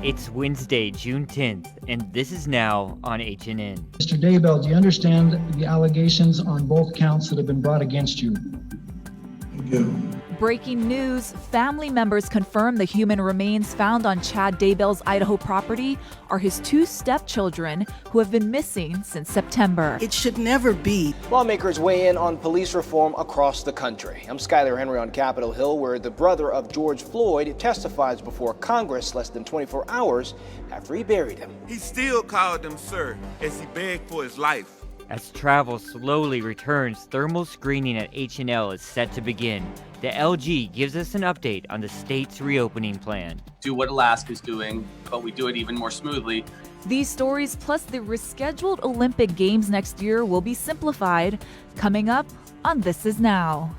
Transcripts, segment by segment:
It's Wednesday, June 10th, and this is now on HNN. Mr. Daybell, do you understand the allegations on both counts that have been brought against you? I do. Breaking news, family members confirm the human remains found on Chad Daybell's Idaho property are his two stepchildren who have been missing since September. It should never be. Lawmakers weigh in on police reform across the country. I'm Skylar Henry on Capitol Hill, where the brother of George Floyd testifies before Congress less than 24 hours after he buried him. He still called him sir as he begged for his life. As travel slowly returns, thermal screening at H&L is set to begin. The LG gives us an update on the state's reopening plan. Do what Alaska's doing, but we do it even more smoothly. These stories, plus the rescheduled Olympic Games next year, will be simplified. Coming up on This Is Now.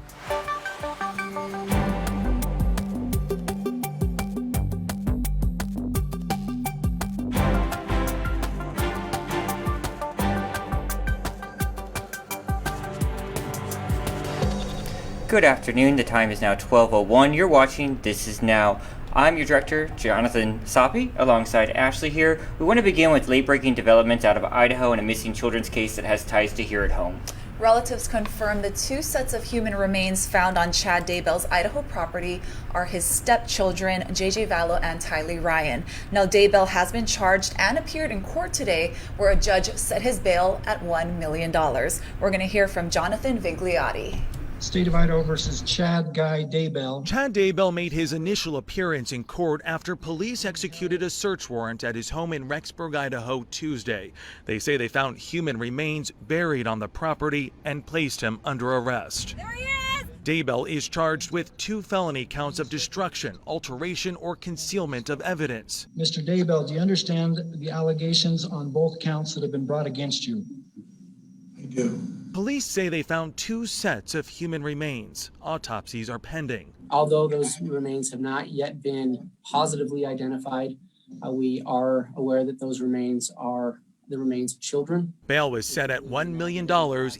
Good afternoon, the time is now 12:01. You're watching This Is Now. I'm your director, Jonathan Soppy, alongside Ashley here. We want to begin with late-breaking developments out of Idaho and a missing children's case that has ties to here at home. Relatives confirm the two sets of human remains found on Chad Daybell's Idaho property are his stepchildren, JJ Vallow and Tylee Ryan. Now, Daybell has been charged and appeared in court today, where a judge set his bail at $1 million. We're going to hear from Jonathan Vigliotti. State of Idaho versus Chad Guy Daybell. Chad Daybell made his initial appearance in court after police executed a search warrant at his home in Rexburg, Idaho, Tuesday. They say they found human remains buried on the property and placed him under arrest. There he is! Daybell is charged with 2 felony counts of destruction, alteration, or concealment of evidence. Mr. Daybell, do you understand the allegations on both counts that have been brought against you? I do. Police say they found 2 sets of human remains. Autopsies are pending. Although those remains have not yet been positively identified, we are aware that those remains are the remains of children. Bail was set at $1 million,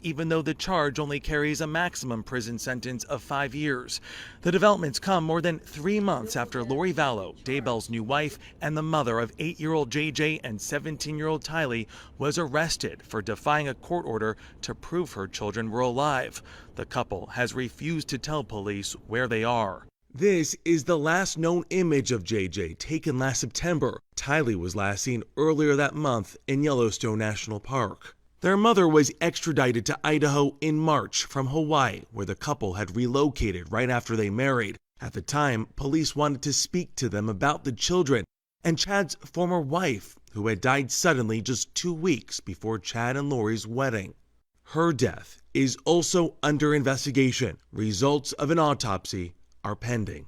even though the charge only carries a maximum prison sentence of 5 years. The developments come more than 3 months after Lori Vallow, Daybell's new wife and the mother of 8-year-old JJ and 17-year-old Tylee, was arrested for defying a court order to prove her children were alive. The couple has refused to tell police where they are. This is the last known image of JJ, taken last September. Tylee was last seen earlier that month in Yellowstone National Park. Their mother was extradited to Idaho in March from Hawaii, where the couple had relocated right after they married. At the time, police wanted to speak to them about the children and Chad's former wife, who had died suddenly just 2 weeks before Chad and Lori's wedding. Her death is also under investigation. Results of an autopsy are pending.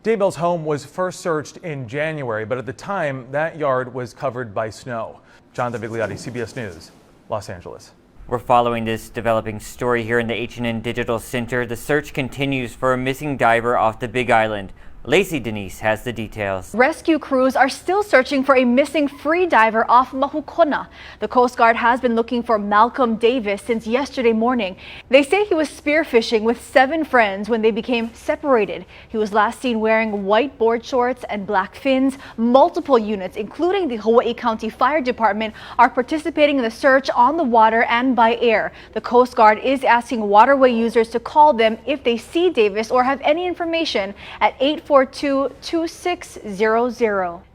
Daybell's home was first searched in January, but at the time, that yard was covered by snow. Jonathan Vigliotti, CBS News, Los Angeles. We're following this developing story here in the HNN Digital Center. The search continues for a missing diver off the Big Island. Lacey Denise has the details. Rescue crews are still searching for a missing free diver off Mahukona. The Coast Guard has been looking for Malcolm Davis since yesterday morning. They say he was spearfishing with 7 friends when they became separated. He was last seen wearing white board shorts and black fins. Multiple units, including the Hawaii County Fire Department, are participating in the search on the water and by air. The Coast Guard is asking waterway users to call them if they see Davis or have any information at 842-2600.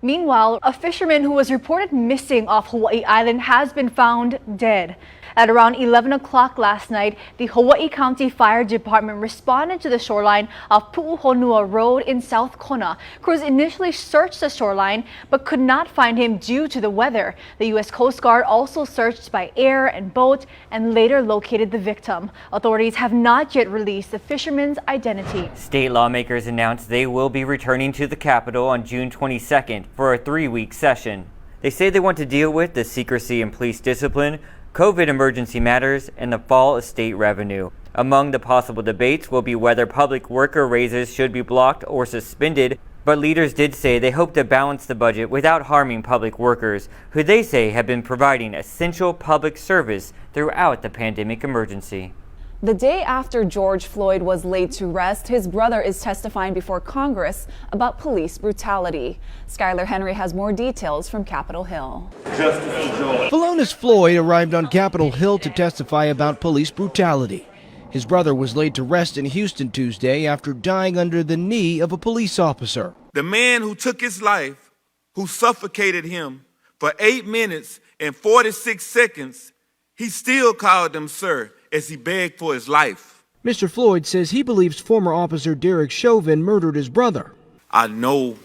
Meanwhile, a fisherman who was reported missing off Hawaii Island has been found dead. At around 11 o'clock last night, the Hawaii County Fire Department responded to the shoreline of Pu'uhonua Road in South Kona. Crews initially searched the shoreline but could not find him due to the weather. The U.S. Coast Guard also searched by air and boat and later located the victim. Authorities have not yet released the fisherman's identity. State lawmakers announced they will be returning to the Capitol on June 22nd for a 3-week session. They say they want to deal with the secrecy in police discipline, COVID emergency matters, and the fall of state revenue. Among the possible debates will be whether public worker raises should be blocked or suspended, but leaders did say they hope to balance the budget without harming public workers, who they say have been providing essential public service throughout the pandemic emergency. The day after George Floyd was laid to rest, his brother is testifying before Congress about police brutality. Skylar Henry has more details from Capitol Hill. Philonise Floyd arrived on Capitol Hill to testify about police brutality. His brother was laid to rest in Houston Tuesday after dying under the knee of a police officer. The man who took his life, who suffocated him for 8 minutes and 46 seconds, he still called him sir as he begged for his life. Mr. Floyd says he believes former officer Derek Chauvin murdered his brother. I know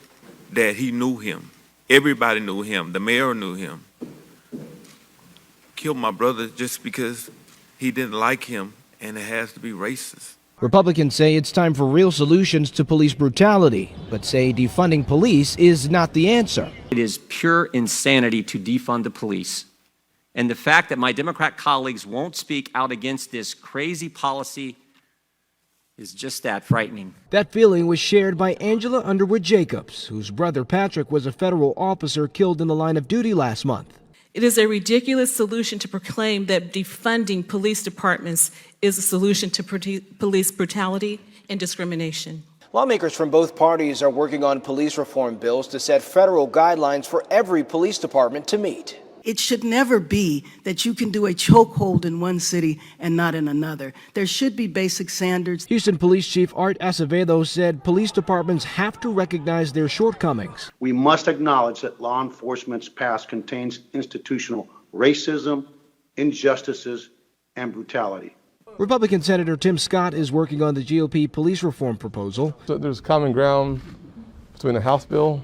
that he knew him. Everybody knew him. The mayor knew him. Killed my brother just because he didn't like him, and it has to be racist. Republicans say it's time for real solutions to police brutality, but say defunding police is not the answer. It is pure insanity to defund the police. And the fact that my Democrat colleagues won't speak out against this crazy policy is just that frightening. That feeling was shared by Angela Underwood Jacobs, whose brother Patrick was a federal officer killed in the line of duty last month. It is a ridiculous solution to proclaim that defunding police departments is a solution to police brutality and discrimination. Lawmakers from both parties are working on police reform bills to set federal guidelines for every police department to meet. It should never be that you can do a chokehold in one city and not in another. There should be basic standards. Houston Police Chief Art Acevedo said police departments have to recognize their shortcomings. We must acknowledge that law enforcement's past contains institutional racism, injustices, and brutality. Republican Senator Tim Scott is working on the GOP police reform proposal. So there's common ground between the House bill,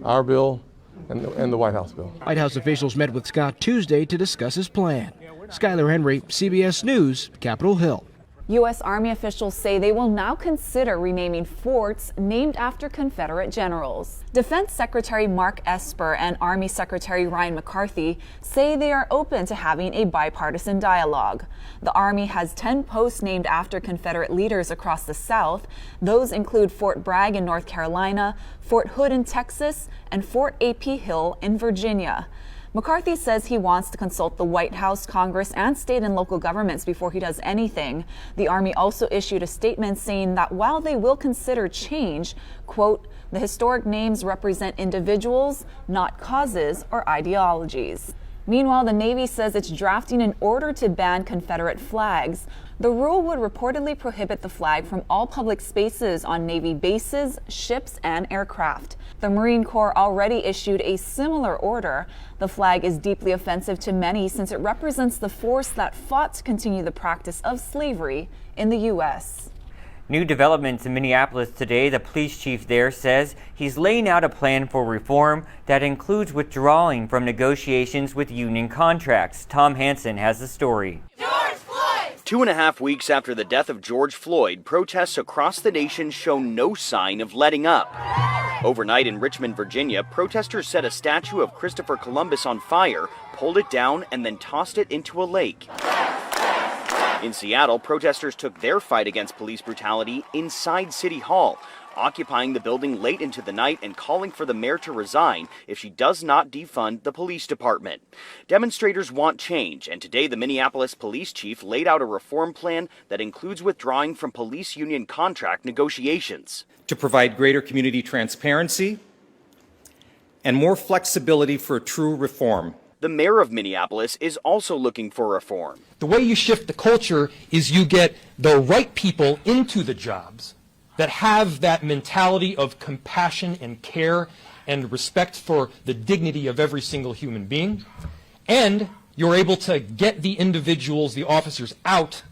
our bill, and the White House bill. White House officials met with Scott Tuesday to discuss his plan. Skylar Henry, CBS News, Capitol Hill. U.S. Army officials say they will now consider renaming forts named after Confederate generals. Defense Secretary Mark Esper and Army Secretary Ryan McCarthy say they are open to having a bipartisan dialogue. The Army has 10 posts named after Confederate leaders across the South. Those include Fort Bragg in North Carolina, Fort Hood in Texas, and Fort A.P. Hill in Virginia. McCarthy says he wants to consult the White House, Congress, and state and local governments before he does anything. The Army also issued a statement saying that while they will consider change, quote, the historic names represent individuals, not causes or ideologies. Meanwhile, the Navy says it's drafting an order to ban Confederate flags. The rule would reportedly prohibit the flag from all public spaces on Navy bases, ships, and aircraft. The Marine Corps already issued a similar order. The flag is deeply offensive to many since it represents the force that fought to continue the practice of slavery in the U.S. New developments in Minneapolis today. The police chief there says he's laying out a plan for reform that includes withdrawing from negotiations with union contracts. Tom Hansen has the story. 2.5 weeks after the death of George Floyd, protests across the nation show no sign of letting up. Overnight in Richmond, Virginia, protesters set a statue of Christopher Columbus on fire, pulled it down, and then tossed it into a lake. In Seattle, protesters took their fight against police brutality inside City Hall, occupying the building late into the night and calling for the mayor to resign if she does not defund the police department. Demonstrators want change, and today the Minneapolis police chief laid out a reform plan that includes withdrawing from police union contract negotiations. To provide greater community transparency and more flexibility for true reform. The mayor of Minneapolis is also looking for reform. The way you shift the culture is you get the right people into the jobs that have that mentality of compassion and care and respect for the dignity of every single human being. And you're able to get the individuals, the officers out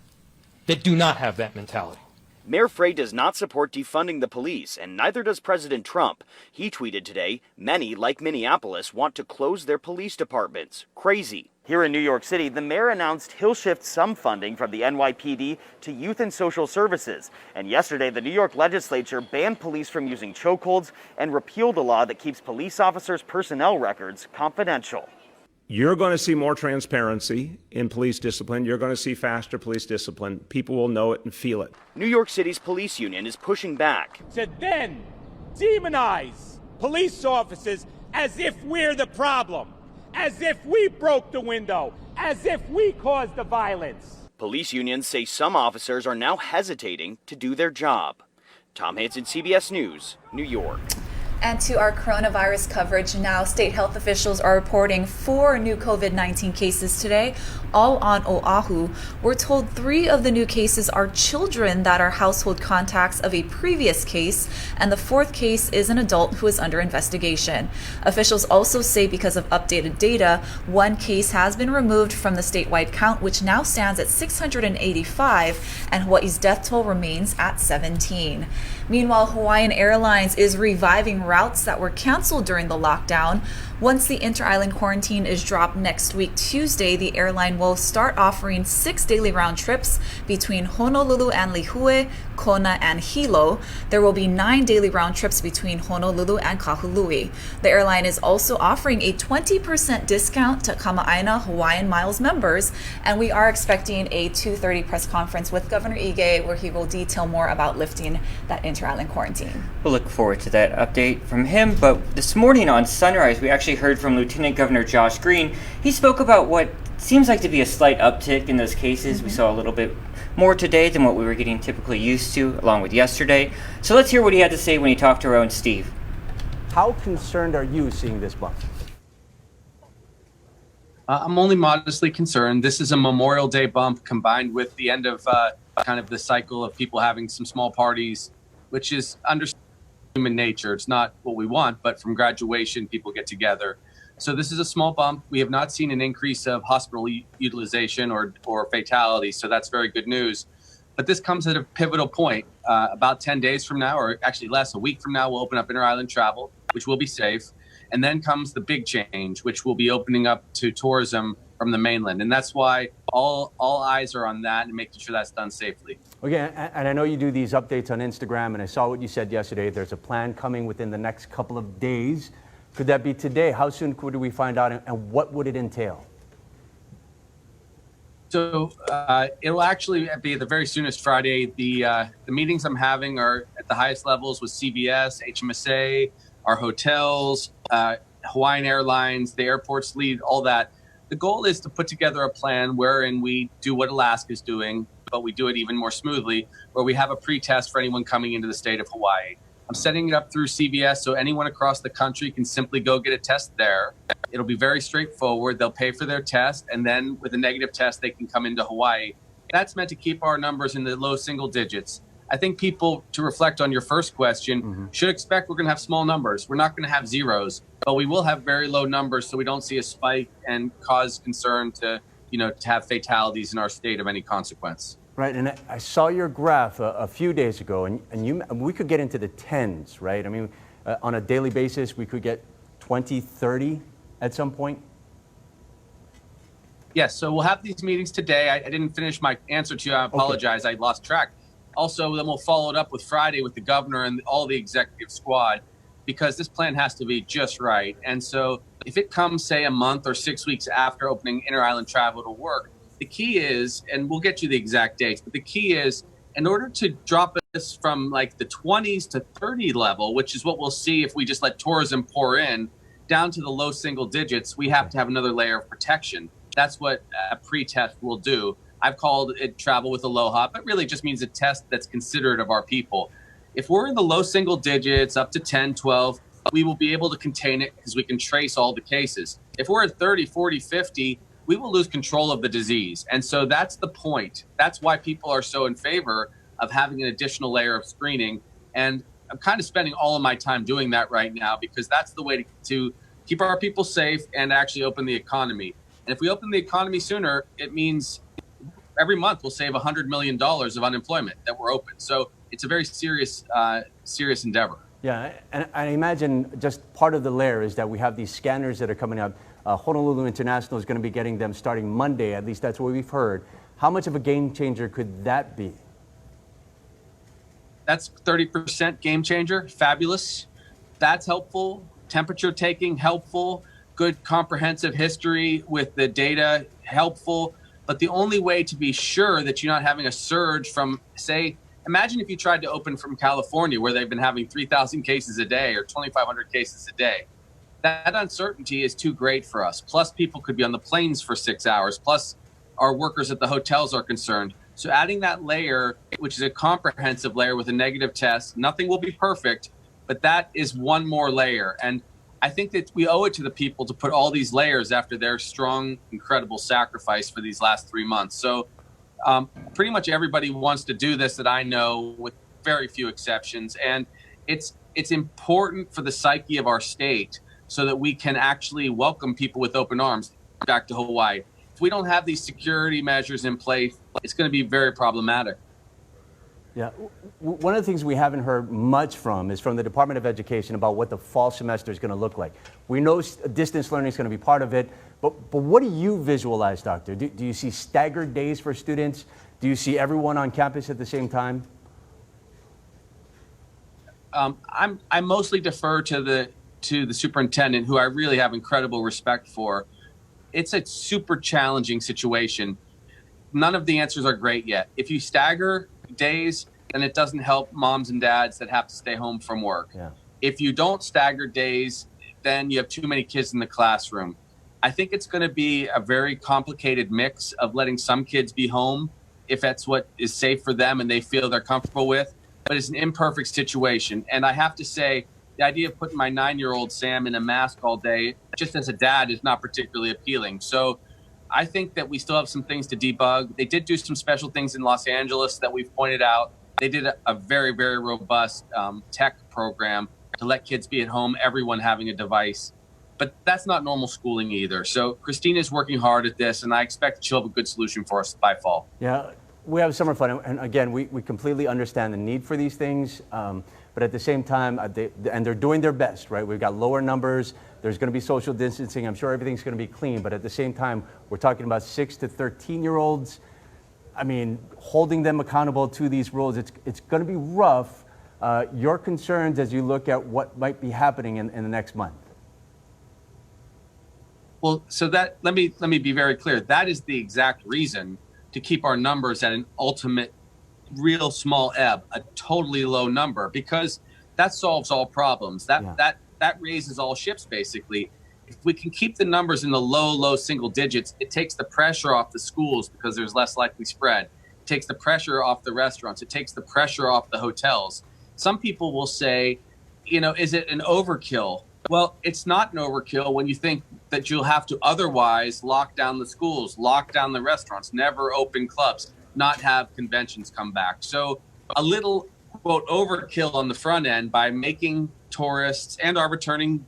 that do not have that mentality. Mayor Frey does not support defunding the police, and neither does President Trump. He tweeted today, many, like Minneapolis, want to close their police departments. Crazy. Here in New York City, the mayor announced he'll shift some funding from the NYPD to youth and social services. And yesterday, the New York legislature banned police from using chokeholds and repealed a law that keeps police officers' personnel records confidential. You're going to see more transparency in police discipline. You're going to see faster police discipline. People will know it and feel it. New York City's police union is pushing back. To then demonize police officers as if we're the problem, as if we broke the window, as if we caused the violence. Police unions say some officers are now hesitating to do their job. Tom Hansen, CBS News, New York. And to our coronavirus coverage now, state health officials are reporting 4 new COVID-19 cases today, all on Oahu. We're told 3 of the new cases are children that are household contacts of a previous case, and the 4th case is an adult who is under investigation. Officials also say because of updated data, 1 case has been removed from the statewide count, which now stands at 685, and Hawaii's death toll remains at 17. Meanwhile, Hawaiian Airlines is reviving routes that were canceled during the lockdown. Once the inter-island quarantine is dropped next week, Tuesday, the airline will start offering 6 daily round trips between Honolulu and Lihue, Kona, and Hilo. There will be 9 daily round trips between Honolulu and Kahului. The airline is also offering a 20% discount to Kama'aina Hawaiian Miles members, and we are expecting a 2:30 press conference with Governor Ige where he will detail more about lifting that inter-island quarantine. We'll look forward to that update from him. But this morning on Sunrise, we actually heard from Lieutenant Governor Josh Green. He spoke about what seems like to be a slight uptick in those cases. We saw a little bit more today than what we were getting typically used to, along with yesterday. So let's hear what he had to say when he talked to our own Steve. How concerned are you seeing this bump? I'm only modestly concerned. This is a Memorial Day bump combined with the end of kind of the cycle of people having some small parties, which is understandable. Human nature. It's not what we want, but from graduation, people get together. So this is a small bump. We have not seen an increase of hospital utilization or fatality, so that's very good news. But this comes at a pivotal point. About 10 days from now, or actually less, a week from now, we'll open up inter-island travel, which will be safe. And then comes the big change, which will be opening up to tourism from the mainland. And that's why all eyes are on that and making sure that's done safely. Okay, and I know you do these updates on Instagram, and I saw what you said yesterday. There's a plan coming within the next couple of days. Could that be today? How soon could we find out, and what would it entail? So it'll actually be the very soonest Friday. The meetings I'm having are at the highest levels with CBS, HMSA, our hotels, Hawaiian Airlines, the airports lead, all that. The goal is to put together a plan wherein we do what Alaska's doing, but we do it even more smoothly, where we have a pre-test for anyone coming into the state of Hawaii. I'm setting it up through CVS so anyone across the country can simply go get a test there. It'll be very straightforward. They'll pay for their test, and then with a negative test, they can come into Hawaii. That's meant to keep our numbers in the low single digits. I think people, to reflect on your first question, should expect we're going to have small numbers. We're not going to have zeros, but we will have very low numbers so we don't see a spike and cause concern to have fatalities in our state of any consequence. Right, and I saw your graph a few days ago, and we could get into the tens, right? I mean, on a daily basis, we could get 20, 30 at some point. Yes, so we'll have these meetings today. I didn't finish my answer to you. I apologize. Okay. I lost track. Also, then we'll follow it up with Friday with the governor and all the executive squad, because this plan has to be just right. And so if it comes, say, a month or 6 weeks after opening inter-island travel to work, the key is, and we'll get you the exact dates, but the key is, in order to drop this from like the 20s to 30 level, which is what we'll see if we just let tourism pour in, down to the low single digits, we have to have another layer of protection. That's what a pre-test will do. I've called it travel with aloha, but really just means a test that's considerate of our people. If we're in the low single digits, up to 10, 12, we will be able to contain it because we can trace all the cases. If we're at 30, 40, 50, we will lose control of the disease. And so that's the point. That's why people are so in favor of having an additional layer of screening. And I'm kind of spending all of my time doing that right now because that's the way to keep our people safe and actually open the economy. And if we open the economy sooner, it means every month we'll save $100 million of unemployment that we're open. So it's a very serious endeavor. Yeah, and I imagine just part of the layer is that we have these scanners that are coming up. Honolulu International is going to be getting them starting Monday, at least that's what we've heard. How much of a game changer could that be? That's 30% game changer. Fabulous. That's helpful. Temperature taking, helpful. Good comprehensive history with the data, helpful. But the only way to be sure that you're not having a surge from, say, imagine if you tried to open from California where they've been having 3,000 cases a day or 2,500 cases a day. That uncertainty is too great for us. Plus, people could be on the planes for 6 hours. Plus, our workers at the hotels are concerned. So adding that layer, which is a comprehensive layer with a negative test, nothing will be perfect, but that is one more layer. And I think that we owe it to the people to put all these layers after their strong, incredible sacrifice for these last 3 months. So pretty much everybody wants to do this that I know, with very few exceptions. And it's important for the psyche of our state so that we can actually welcome people with open arms back to Hawaii. If we don't have these security measures in place, it's going to be very problematic. Yeah, one of the things we haven't heard much from is from the Department of Education about what the fall semester is going to look like. We know distance learning is going to be part of it, but what do you visualize, Doctor? Do you see staggered days for students? Do you see everyone on campus at the same time? I mostly defer to the superintendent, who I really have incredible respect for. It's a super challenging situation. None of the answers are great yet. If you stagger days, then it doesn't help moms and dads that have to stay home from work. Yeah. If you don't stagger days, then you have too many kids in the classroom. I think it's going to be a very complicated mix of letting some kids be home if that's what is safe for them and they feel they're comfortable with, but it's an imperfect situation. And I have to say, the idea of putting my 9-year-old Sam in a mask all day, just as a dad, is not particularly appealing. So I think that we still have some things to debug. They did do some special things in Los Angeles that we've pointed out. They did a very, very robust tech program to let kids be at home, everyone having a device. But that's not normal schooling either. So Christina's working hard at this, and I expect she'll have a good solution for us by fall. Yeah, we have summer fun, and again, we completely understand the need for these things, but at the same time, they're doing their best, right? We've got lower numbers, there's going to be social distancing, I'm sure everything's going to be clean, but at the same time, we're talking about 6 to 13-year-olds. I mean, holding them accountable to these rules, it's going to be rough. Your concerns as you look at what might be happening in the next month? Well, so that let me be very clear. That is the exact reason to keep our numbers at an ultimate, real small ebb, a totally low number, because that solves all problems. That raises all ships, basically. If we can keep the numbers in the low single digits, it takes the pressure off the schools because there's less likely spread. It takes the pressure off the restaurants. It takes the pressure off the hotels. Some people will say, is it an overkill? Well, it's not an overkill when you think that you'll have to otherwise lock down the schools, lock down the restaurants, never open clubs, not have conventions come back. So a little, quote, overkill on the front end by making tourists and our returning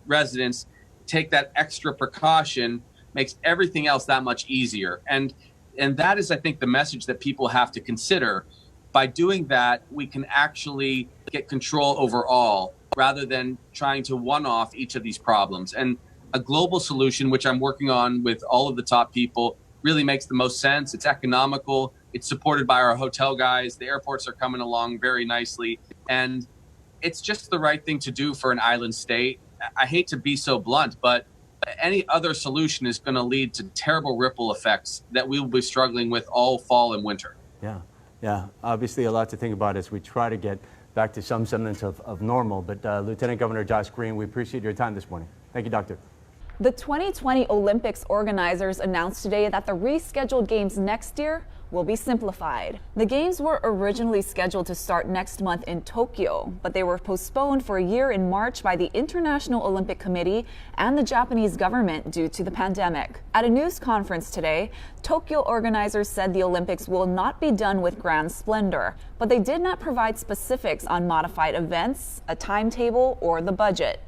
residents take that extra precaution makes everything else that much easier. And that is, I think, the message that people have to consider. By doing that, we can actually get control over all, rather than trying to one-off each of these problems. And a global solution, which I'm working on with all of the top people, really makes the most sense. It's economical. It's supported by our hotel guys. The airports are coming along very nicely. And it's just the right thing to do for an island state. I hate to be so blunt, but any other solution is going to lead to terrible ripple effects that we will be struggling with all fall and winter. Yeah. Obviously, a lot to think about as we try to get back to some semblance of normal. But Lieutenant Governor Josh Green, we appreciate your time this morning. Thank you, Doctor. The 2020 Olympics organizers announced today that the rescheduled games next year will be simplified. The games were originally scheduled to start next month in Tokyo, but they were postponed for a year in March by the International Olympic Committee and the Japanese government due to the pandemic. At a news conference today, Tokyo organizers said the Olympics will not be done with grand splendor, but they did not provide specifics on modified events, a timetable, or the budget.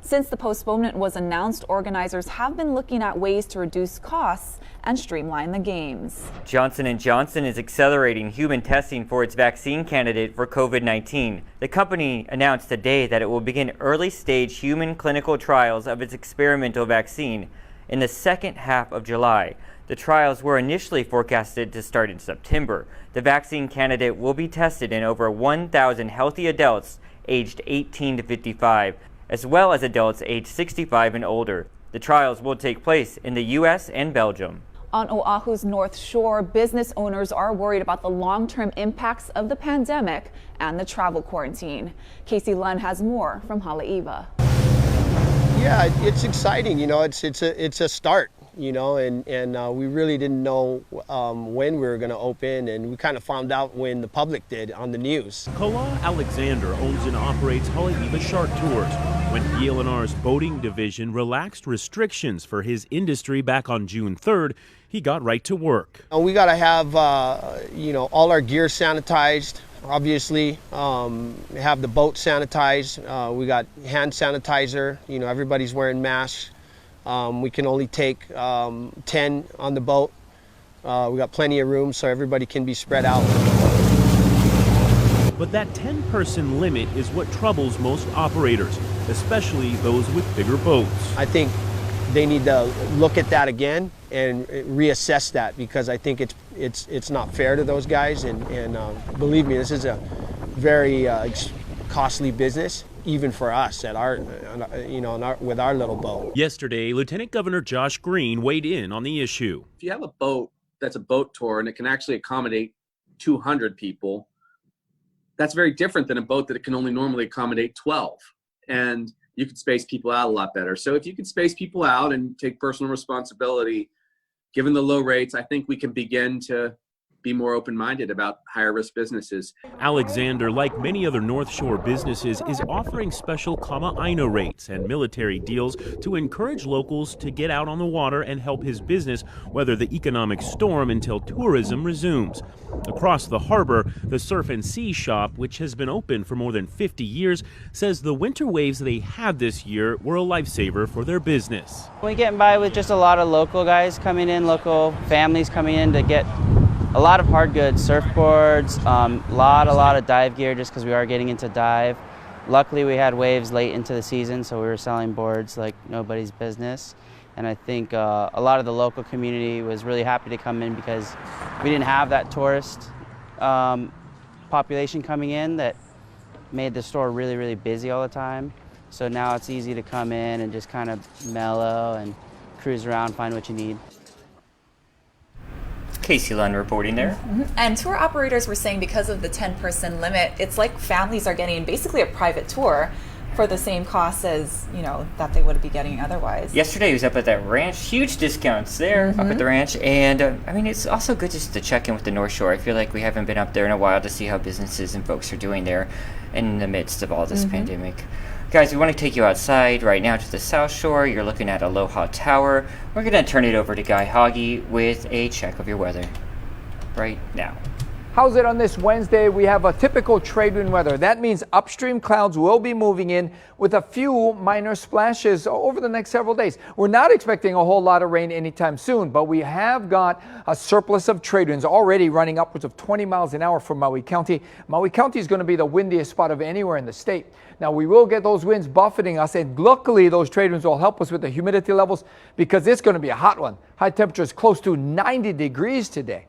Since the postponement was announced, organizers have been looking at ways to reduce costs and streamline the games. Johnson & Johnson is accelerating human testing for its vaccine candidate for COVID-19. The company announced today that it will begin early-stage human clinical trials of its experimental vaccine in the second half of July. The trials were initially forecasted to start in September. The vaccine candidate will be tested in over 1,000 healthy adults aged 18 to 55. As well as adults aged 65 and older. The trials will take place in the U.S. and Belgium. On Oahu's North Shore, business owners are worried about the long-term impacts of the pandemic and the travel quarantine. Casey Lunn has more from Haleiwa. Yeah, it's exciting. It's a start. you know, and we really didn't know when we were going to open, and we kind of found out when the public did on the news. Kala Alexander owns and operates Haleiwa Shark Tours. When DLNR's boating division relaxed restrictions for his industry back on June 3rd, he got right to work. We got to have, you know, all our gear sanitized, obviously, have the boat sanitized. We got hand sanitizer, you know, everybody's wearing masks. We can only take 10 on the boat. We got plenty of room so everybody can be spread out. But that 10-person limit is what troubles most operators, especially those with bigger boats. I think they need to look at that again and reassess that, because I think it's not fair to those guys. And believe me, this is a very costly business, even for us at our, you know, with our little boat. Yesterday, Lieutenant Governor Josh Green weighed in on the issue. If you have a boat that's a boat tour and it can actually accommodate 200 people, that's very different than a boat that it can only normally accommodate 12. And you can space people out a lot better. So if you can space people out and take personal responsibility, given the low rates, I think we can begin to be more open-minded about higher risk businesses. Alexander, like many other North Shore businesses, is offering special Kama-Aina rates and military deals to encourage locals to get out on the water and help his business weather the economic storm until tourism resumes. Across the harbor, the Surf and Sea Shop, which has been open for more than 50 years, says the winter waves they had this year were a lifesaver for their business. We're getting by with just a lot of local guys coming in, local families coming in to get a lot of hard goods, surfboards, a lot of dive gear, just because we are getting into dive. Luckily, we had waves late into the season, so we were selling boards like nobody's business. And I think a lot of the local community was really happy to come in, because we didn't have that tourist population coming in that made the store really, really busy all the time. So now it's easy to come in and just kind of mellow and cruise around, find what you need. Casey Lund reporting there. And tour operators were saying because of the 10-person limit, it's like families are getting basically a private tour for the same cost as, you know, that they would be getting otherwise. Yesterday he was up at that ranch, huge discounts there up at the ranch, and I mean, it's also good just to check in with the North Shore. I feel like we haven't been up there in a while to see how businesses and folks are doing there in the midst of all this pandemic. Guys, we want to take you outside right now to the South Shore. You're looking at Aloha Tower. We're going to turn it over to Guy Hoggy with a check of your weather right now. How's it on this Wednesday? We have a typical trade wind weather. That means upstream clouds will be moving in with a few minor splashes over the next several days. We're not expecting a whole lot of rain anytime soon, but we have got a surplus of trade winds already running upwards of 20 miles an hour from Maui County. Maui County is going to be the windiest spot of anywhere in the state. Now, we will get those winds buffeting us, and luckily those trade winds will help us with the humidity levels, because it's going to be a hot one. High temperatures close to 90 degrees today.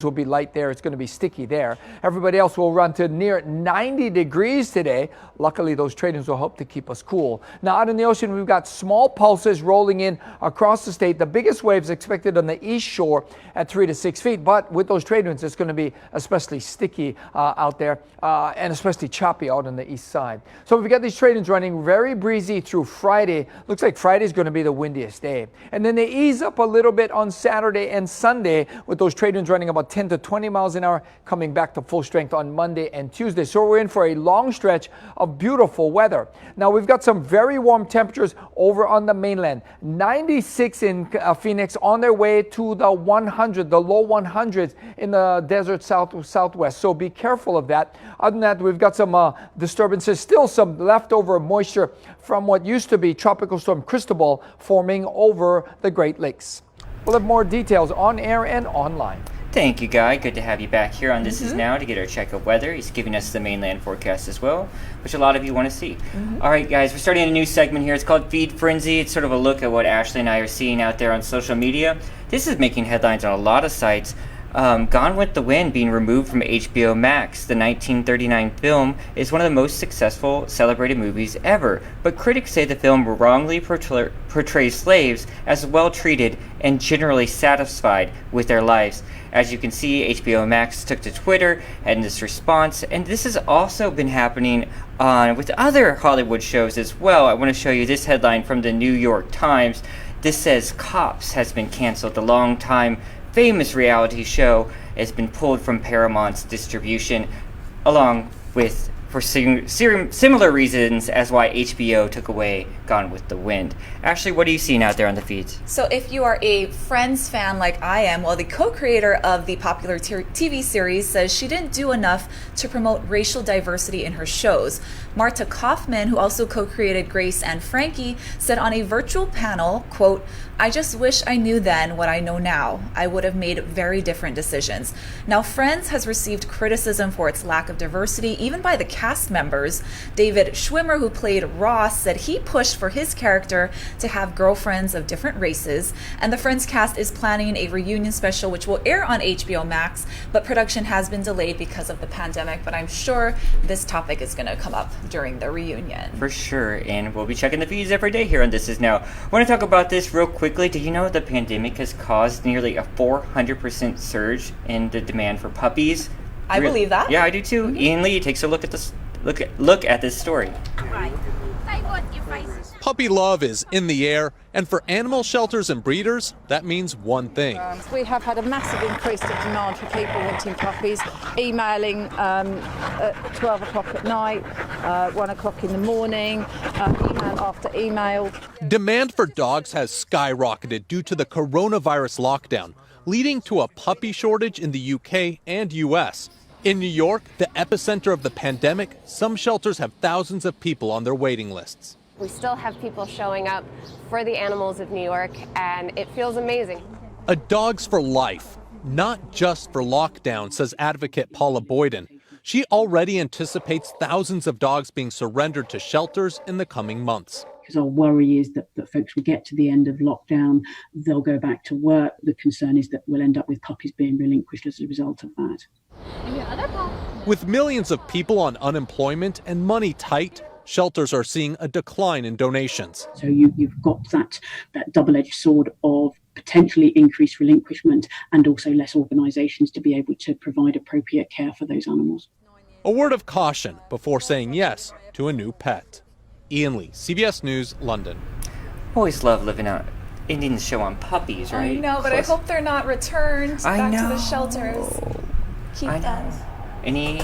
Will be light there. It's going to be sticky there. Everybody else will run to near 90 degrees today. Luckily, those trade winds will help to keep us cool. Now, out in the ocean, we've got small pulses rolling in across the state. The biggest waves expected on the east shore at 3 to 6 feet. But with those trade winds, it's going to be especially sticky out there and especially choppy out on the east side. So we've got these trade winds running very breezy through Friday. Looks like Friday is going to be the windiest day. And then they ease up a little bit on Saturday and Sunday with those trade winds running about 10 to 20 miles an hour, coming back to full strength on Monday and Tuesday. So we're in for a long stretch of beautiful weather. Now, we've got some very warm temperatures over on the mainland. 96 in Phoenix, on their way to the 100, the low 100s in the desert southwest. So be careful of that. Other than that, we've got some disturbances, still some leftover moisture from what used to be Tropical Storm Cristobal forming over the Great Lakes. We'll have more details on air and online. Thank you, Guy. Good to have you back here on This Is Now to get our check of weather. He's giving us the mainland forecast as well, which a lot of you want to see. All right, guys, we're starting a new segment here. It's called Feed Frenzy. It's sort of a look at what Ashley and I are seeing out there on social media. This is making headlines on a lot of sites. Gone with the Wind being removed from HBO Max. The 1939 film is one of the most successful celebrated movies ever, but critics say the film wrongly portrays slaves as well treated and generally satisfied with their lives. As you can see, HBO Max took to Twitter and this response, and this has also been happening with other Hollywood shows as well. I want to show you this headline from the New York Times. This says Cops has been canceled. The longtime famous reality show has been pulled from Paramount's distribution, along with for similar reasons as why HBO took away Gone with the Wind. Ashley, what are you seeing out there on the feeds? So if you are a Friends fan like I am, well, the co-creator of the popular TV series says she didn't do enough to promote racial diversity in her shows. Marta Kaufman, who also co-created Grace and Frankie, said on a virtual panel, quote, "I just wish I knew then what I know now. I would have made very different decisions." Now, Friends has received criticism for its lack of diversity, even by the cast members. David Schwimmer, who played Ross, said he pushed for his character to have girlfriends of different races. And the Friends cast is planning a reunion special which will air on HBO Max, but production has been delayed because of the pandemic. But I'm sure this topic is going to come up during the reunion. For sure, and we'll be checking the feeds every day here on This Is Now. I want to talk about this real quickly. Did you know the pandemic has caused nearly a 400% surge in the demand for puppies? I believe that. Yeah, I do too. Ian Lee takes a look at this. Look at this story. Puppy love is in the air, and for animal shelters and breeders, that means one thing. We have had a massive increase of demand for people wanting puppies, emailing at 12 o'clock at night, 1 o'clock in the morning, email after email. Demand for dogs has skyrocketed due to the coronavirus lockdown, leading to a puppy shortage in the UK and US. In New York, the epicenter of the pandemic, some shelters have thousands of people on their waiting lists. We still have people showing up for the animals of New York, and it feels amazing. A dog's for life, not just for lockdown, says advocate Paula Boyden. She already anticipates thousands of dogs being surrendered to shelters in the coming months. Because our worry is that folks will get to the end of lockdown, they'll go back to work. The concern is that we'll end up with puppies being relinquished as a result of that. With millions of people on unemployment and money tight, shelters are seeing a decline in donations. So you've got that double-edged sword of potentially increased relinquishment and also less organisations to be able to provide appropriate care for those animals. A word of caution before saying yes to a new pet. Ian Lee, CBS News, London. Always love living out, ending the show on puppies, right? I know, but I hope they're not returned back to the shelters. Keep them. Any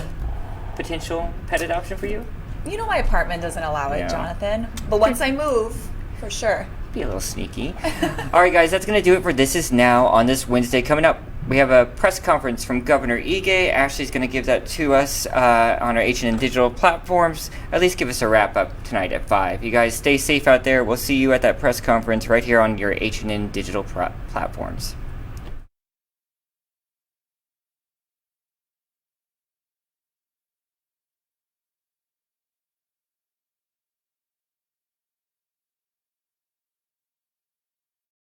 potential pet adoption for you? You know my apartment doesn't allow it, Yeah. Jonathan. But once I move, for sure. Be a little sneaky. All right, guys, that's going to do it for This Is Now on this Wednesday. Coming up, we have a press conference from Governor Ige. Ashley's going to give that to us on our H&N Digital platforms. At least give us a wrap-up tonight at 5. You guys stay safe out there. We'll see you at that press conference right here on your H&N Digital platforms.